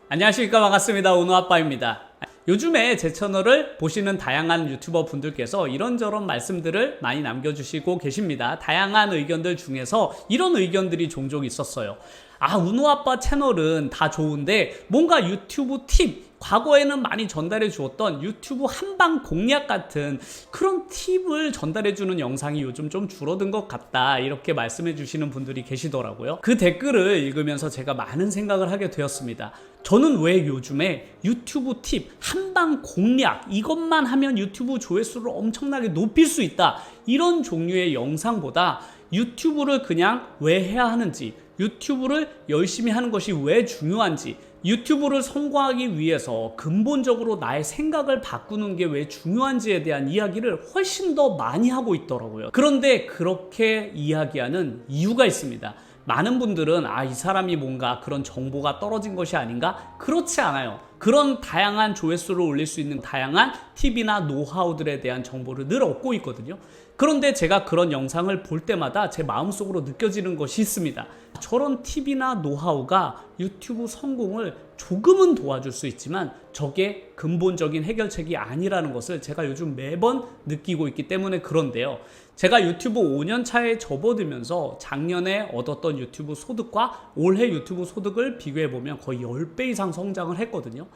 안녕하십니까, 반갑습니다. 은호아빠입니다. 요즘에 제 채널을 보시는 다양한 유튜버 분들께서 이런저런 말씀들을 많이 남겨주시고 계십니다. 다양한 의견들 중에서 이런 의견들이 종종 있었어요. 은호아빠 채널은 다 좋은데 뭔가 유튜브 팁, 과거에는 많이 전달해 주었던 유튜브 한방 공략 같은 그런 팁을 전달해 주는 영상이 요즘 좀 줄어든 것 같다, 이렇게 말씀해 주시는 분들이 계시더라고요. 그 댓글을 읽으면서 제가 많은 생각을 하게 되었습니다. 저는 왜 요즘에 유튜브 팁, 한방 공략, 이것만 하면 유튜브 조회수를 엄청나게 높일 수 있다, 이런 종류의 영상보다 유튜브를 그냥 왜 해야 하는지, 유튜브를 열심히 하는 것이 왜 중요한지, 유튜브를 성공하기 위해서 근본적으로 나의 생각을 바꾸는 게 왜 중요한지에 대한 이야기를 훨씬 더 많이 하고 있더라고요. 그런데 그렇게 이야기하는 이유가 있습니다. 많은 분들은 이 사람이 뭔가 그런 정보가 떨어진 것이 아닌가? 그렇지 않아요. 그런 다양한 조회수를 올릴 수 있는 다양한 팁이나 노하우들에 대한 정보를 늘 얻고 있거든요. 그런데 제가 그런 영상을 볼 때마다 제 마음속으로 느껴지는 것이 있습니다. 저런 팁이나 노하우가 유튜브 성공을 조금은 도와줄 수 있지만 저게 근본적인 해결책이 아니라는 것을 제가 요즘 매번 느끼고 있기 때문에 그런데요. 제가 유튜브 5년 차에 접어들면서 작년에 얻었던 유튜브 소득과 올해 유튜브 소득을 비교해보면 거의 10배 이상 성장을 했거든요.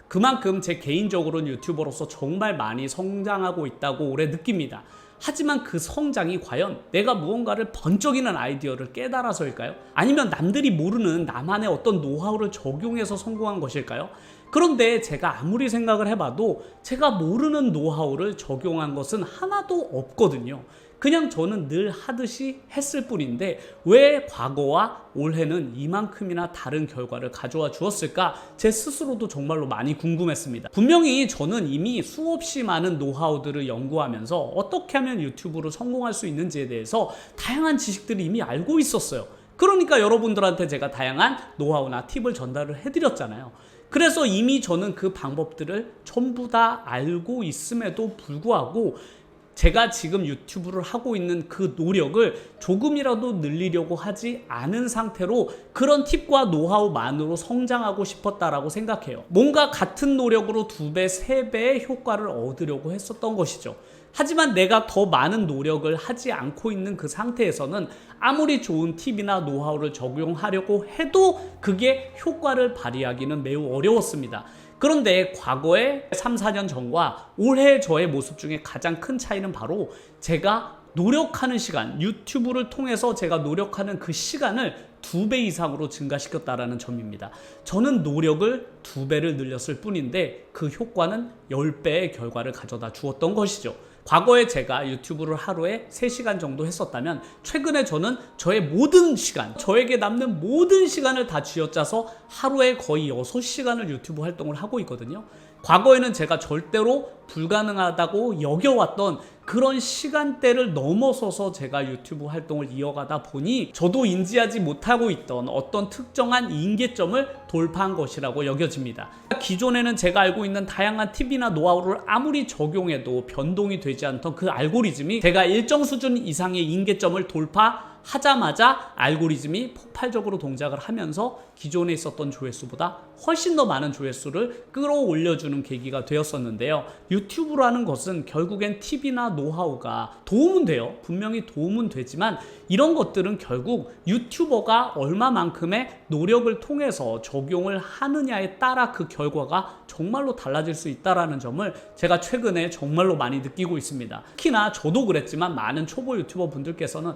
그만큼 제 개인적으로는 유튜버로서 정말 많이 성장하고 있다고 올해 느낍니다. 하지만 그 성장이 과연 내가 무언가를 번쩍이는 아이디어를 깨달아서일까요? 아니면 남들이 모르는 나만의 어떤 노하우를 적용해서 성공한 것일까요? 그런데 제가 아무리 생각을 해봐도 제가 모르는 노하우를 적용한 것은 하나도 없거든요. 그냥 저는 늘 하듯이 했을 뿐인데 왜 과거와 올해는 이만큼이나 다른 결과를 가져와 주었을까? 제 스스로도 정말로 많이 궁금했습니다. 분명히 저는 이미 수없이 많은 노하우들을 연구하면서 어떻게 하면 유튜브로 성공할 수 있는지에 대해서 다양한 지식들을 이미 알고 있었어요. 그러니까 여러분들한테 제가 다양한 노하우나 팁을 전달을 해드렸잖아요. 그래서 이미 저는 그 방법들을 전부 다 알고 있음에도 불구하고 제가 지금 유튜브를 하고 있는 그 노력을 조금이라도 늘리려고 하지 않은 상태로 그런 팁과 노하우만으로 성장하고 싶었다라고 생각해요. 뭔가 같은 노력으로 2배, 3배의 효과를 얻으려고 했었던 것이죠. 하지만 내가 더 많은 노력을 하지 않고 있는 그 상태에서는 아무리 좋은 팁이나 노하우를 적용하려고 해도 그게 효과를 발휘하기는 매우 어려웠습니다. 그런데 과거에 3, 4년 전과 올해 저의 모습 중에 가장 큰 차이는 바로 제가 노력하는 시간, 유튜브를 통해서 제가 노력하는 그 시간을 2배 이상으로 증가시켰다는 점입니다. 저는 노력을 2배를 늘렸을 뿐인데 그 효과는 10배의 결과를 가져다 주었던 것이죠. 과거에 제가 유튜브를 하루에 3시간 정도 했었다면 최근에 저는 저의 모든 시간, 저에게 남는 모든 시간을 다 쥐어짜서 하루에 거의 6시간을 유튜브 활동을 하고 있거든요. 과거에는 제가 절대로 불가능하다고 여겨왔던 그런 시간대를 넘어서서 제가 유튜브 활동을 이어가다 보니 저도 인지하지 못하고 있던 어떤 특정한 임계점을 돌파한 것이라고 여겨집니다. 기존에는 제가 알고 있는 다양한 팁이나 노하우를 아무리 적용해도 변동이 되지 않던 그 알고리즘이 제가 일정 수준 이상의 임계점을 돌파하자마자 알고리즘이 폭발적으로 동작을 하면서 기존에 있었던 조회수보다 훨씬 더 많은 조회수를 끌어올려주는 계기가 되었었는데요. 유튜브라는 것은 결국엔 팁이나 노하우가 도움은 돼요. 분명히 도움은 되지만 이런 것들은 결국 유튜버가 얼마만큼의 노력을 통해서 적용을 하느냐에 따라 그 결과가 정말로 달라질 수 있다는 점을 제가 최근에 정말로 많이 느끼고 있습니다. 특히나 저도 그랬지만 많은 초보 유튜버 분들께서는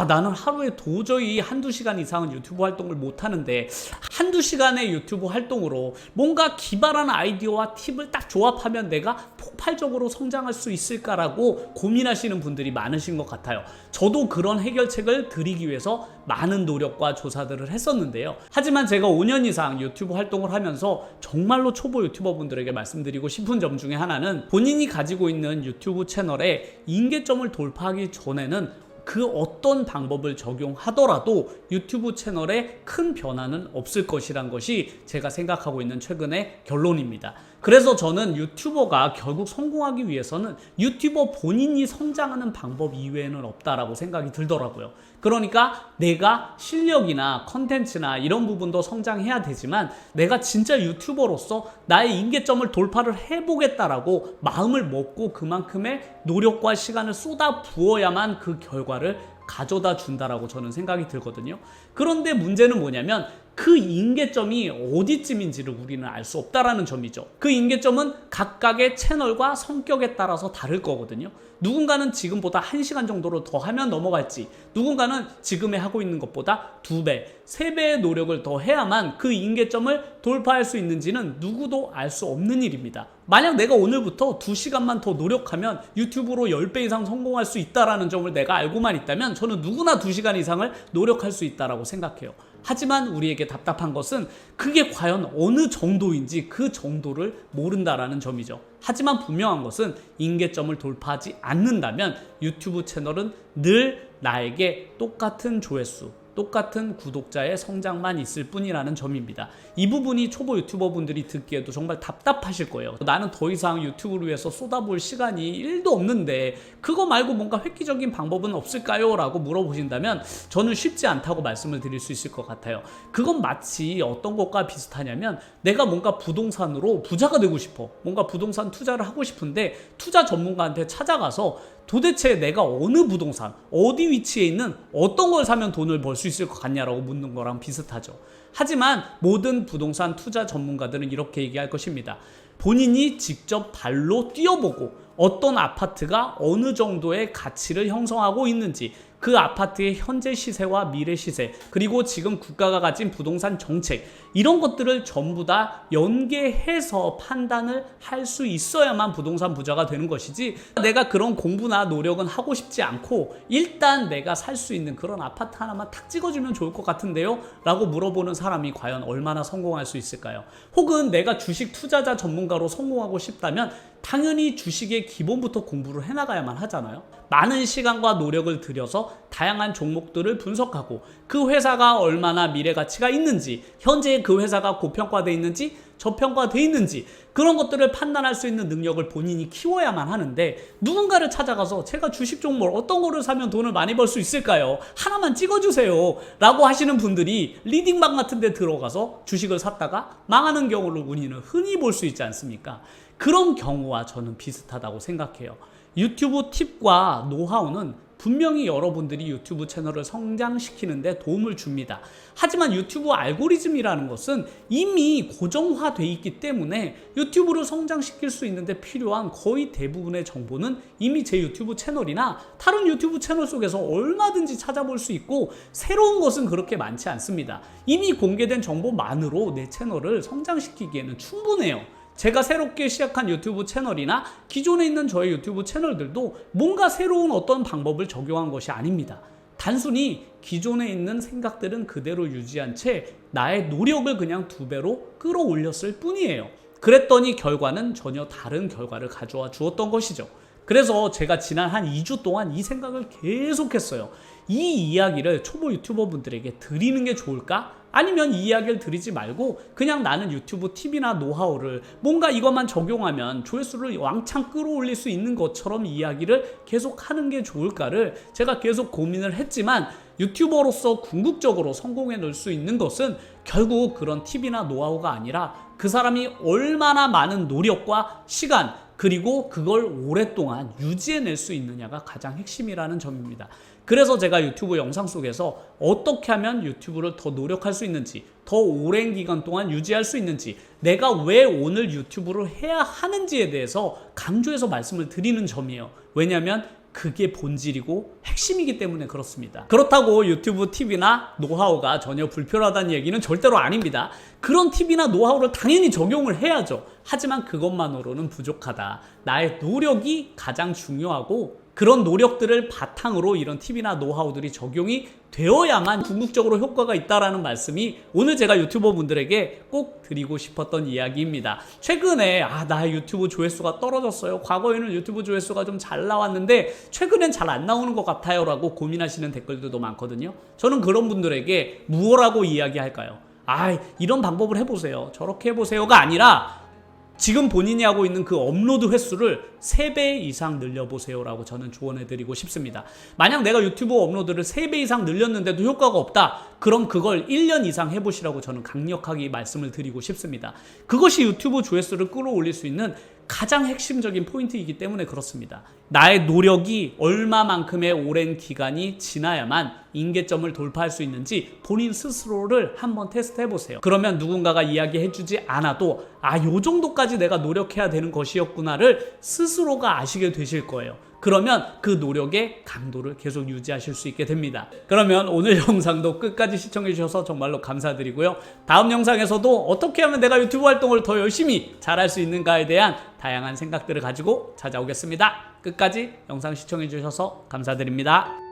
나는 하루에 도저히 1-2시간 이상은 유튜브 활동을 못하는데 1-2시간의 유튜브 활동으로 뭔가 기발한 아이디어와 팁을 딱 조합하면 내가 폭발적으로 성장할 수 있을까라고 고민하시는 분들이 많으신 것 같아요. 저도 그런 해결책을 드리기 위해서 많은 노력과 조사들을 했었는데요. 하지만 제가 5년 이상 유튜브 활동을 하면서 정말로 초보 유튜버 분들에게 말씀드리고 싶은 점 중에 하나는 본인이 가지고 있는 유튜브 채널의 임계점을 돌파하기 전에는 그 어떤 방법을 적용하더라도 유튜브 채널에 큰 변화는 없을 것이란 것이 제가 생각하고 있는 최근의 결론입니다. 그래서 저는 유튜버가 결국 성공하기 위해서는 유튜버 본인이 성장하는 방법 이외에는 없다라고 생각이 들더라고요. 그러니까 내가 실력이나 컨텐츠나 이런 부분도 성장해야 되지만 내가 진짜 유튜버로서 나의 임계점을 돌파를 해보겠다라고 마음을 먹고 그만큼의 노력과 시간을 쏟아 부어야만 그 결과를 가져다 준다라고 저는 생각이 들거든요. 그런데 문제는 뭐냐면 그 임계점이 어디쯤인지를 우리는 알 수 없다라는 점이죠. 그 임계점은 각각의 채널과 성격에 따라서 다를 거거든요. 누군가는 지금보다 1시간 정도로 더 하면 넘어갈지, 누군가는 지금에 하고 있는 것보다 2배, 3배의 노력을 더 해야만 그 임계점을 돌파할 수 있는지는 누구도 알 수 없는 일입니다. 만약 내가 오늘부터 2시간만 더 노력하면 유튜브로 10배 이상 성공할 수 있다라는 점을 내가 알고만 있다면 저는 누구나 2시간 이상을 노력할 수 있다라고 생각해요. 하지만 우리에게 답답한 것은 그게 과연 어느 정도인지 그 정도를 모른다라는 점이죠. 하지만 분명한 것은 임계점을 돌파하지 않는다면 유튜브 채널은 늘 나에게 똑같은 조회수, 똑같은 구독자의 성장만 있을 뿐이라는 점입니다. 이 부분이 초보 유튜버 분들이 듣기에도 정말 답답하실 거예요. 나는 더 이상 유튜브를 위해서 쏟아부을 시간이 1도 없는데 그거 말고 뭔가 획기적인 방법은 없을까요? 라고 물어보신다면 저는 쉽지 않다고 말씀을 드릴 수 있을 것 같아요. 그건 마치 어떤 것과 비슷하냐면 내가 뭔가 부동산으로 부자가 되고 싶어. 뭔가 부동산 투자를 하고 싶은데 투자 전문가한테 찾아가서 도대체 내가 어느 부동산, 어디 위치에 있는 어떤 걸 사면 돈을 벌 수 있을 것 같냐라고 묻는 거랑 비슷하죠. 하지만 모든 부동산 투자 전문가들은 이렇게 얘기할 것입니다. 본인이 직접 발로 뛰어보고 어떤 아파트가 어느 정도의 가치를 형성하고 있는지, 그 아파트의 현재 시세와 미래 시세, 그리고 지금 국가가 가진 부동산 정책, 이런 것들을 전부 다 연계해서 판단을 할 수 있어야만 부동산 부자가 되는 것이지, 내가 그런 공부나 노력은 하고 싶지 않고 일단 내가 살 수 있는 그런 아파트 하나만 탁 찍어주면 좋을 것 같은데요? 라고 물어보는 사람이 과연 얼마나 성공할 수 있을까요? 혹은 내가 주식 투자자 전문가로 성공하고 싶다면 당연히 주식의 기본부터 공부를 해나가야만 하잖아요. 많은 시간과 노력을 들여서 다양한 종목들을 분석하고 그 회사가 얼마나 미래 가치가 있는지, 현재 그 회사가 고평가되어 있는지 저평가되어 있는지, 그런 것들을 판단할 수 있는 능력을 본인이 키워야만 하는데, 누군가를 찾아가서 제가 주식 종목 어떤 거를 사면 돈을 많이 벌 수 있을까요? 하나만 찍어주세요 라고 하시는 분들이 리딩방 같은 데 들어가서 주식을 샀다가 망하는 경우를 우리는 흔히 볼 수 있지 않습니까? 그런 경우와 저는 비슷하다고 생각해요. 유튜브 팁과 노하우는 분명히 여러분들이 유튜브 채널을 성장시키는 데 도움을 줍니다. 하지만 유튜브 알고리즘이라는 것은 이미 고정화되어 있기 때문에 유튜브를 성장시킬 수 있는데 필요한 거의 대부분의 정보는 이미 제 유튜브 채널이나 다른 유튜브 채널 속에서 얼마든지 찾아볼 수 있고, 새로운 것은 그렇게 많지 않습니다. 이미 공개된 정보만으로 내 채널을 성장시키기에는 충분해요. 제가 새롭게 시작한 유튜브 채널이나 기존에 있는 저의 유튜브 채널들도 뭔가 새로운 어떤 방법을 적용한 것이 아닙니다. 단순히 기존에 있는 생각들은 그대로 유지한 채 나의 노력을 그냥 2배로 끌어올렸을 뿐이에요. 그랬더니 결과는 전혀 다른 결과를 가져와 주었던 것이죠. 그래서 제가 지난 한 2주 동안 이 생각을 계속했어요. 이 이야기를 초보 유튜버 분들에게 드리는 게 좋을까? 아니면 이 이야기를 드리지 말고 그냥 나는 유튜브 팁이나 노하우를 뭔가 이것만 적용하면 조회수를 왕창 끌어올릴 수 있는 것처럼 이야기를 계속 하는 게 좋을까를 제가 계속 고민을 했지만, 유튜버로서 궁극적으로 성공해 놓을 수 있는 것은 결국 그런 팁이나 노하우가 아니라 그 사람이 얼마나 많은 노력과 시간, 그리고 그걸 오랫동안 유지해낼 수 있느냐가 가장 핵심이라는 점입니다. 그래서 제가 유튜브 영상 속에서 어떻게 하면 유튜브를 더 노력할 수 있는지, 더 오랜 기간 동안 유지할 수 있는지, 내가 왜 오늘 유튜브를 해야 하는지에 대해서 강조해서 말씀을 드리는 점이에요. 왜냐하면 그게 본질이고 핵심이기 때문에 그렇습니다. 그렇다고 유튜브 팁이나 노하우가 전혀 불필요하다는 얘기는 절대로 아닙니다. 그런 팁이나 노하우를 당연히 적용을 해야죠. 하지만 그것만으로는 부족하다. 나의 노력이 가장 중요하고, 그런 노력들을 바탕으로 이런 팁이나 노하우들이 적용이 되어야만 궁극적으로 효과가 있다라는 말씀이 오늘 제가 유튜버 분들에게 꼭 드리고 싶었던 이야기입니다. 최근에 나의 유튜브 조회수가 떨어졌어요. 과거에는 유튜브 조회수가 좀 잘 나왔는데 최근엔 잘 안 나오는 것 같아요 라고 고민하시는 댓글들도 많거든요. 저는 그런 분들에게 무엇라고 이야기할까요? 이런 방법을 해보세요, 저렇게 해보세요가 아니라 지금 본인이 하고 있는 그 업로드 횟수를 3배 이상 늘려보세요라고 저는 조언해드리고 싶습니다. 만약 내가 유튜브 업로드를 3배 이상 늘렸는데도 효과가 없다. 그럼 그걸 1년 이상 해보시라고 저는 강력하게 말씀을 드리고 싶습니다. 그것이 유튜브 조회수를 끌어올릴 수 있는 가장 핵심적인 포인트이기 때문에 그렇습니다. 나의 노력이 얼마만큼의 오랜 기간이 지나야만 임계점을 돌파할 수 있는지 본인 스스로를 한번 테스트해 보세요. 그러면 누군가가 이야기해 주지 않아도 요 정도까지 내가 노력해야 되는 것이었구나를 스스로가 아시게 되실 거예요. 그러면 그 노력의 강도를 계속 유지하실 수 있게 됩니다. 그러면 오늘 영상도 끝까지 시청해 주셔서 정말로 감사드리고요. 다음 영상에서도 어떻게 하면 내가 유튜브 활동을 더 열심히 잘할 수 있는가에 대한 다양한 생각들을 가지고 찾아오겠습니다. 끝까지 영상 시청해 주셔서 감사드립니다.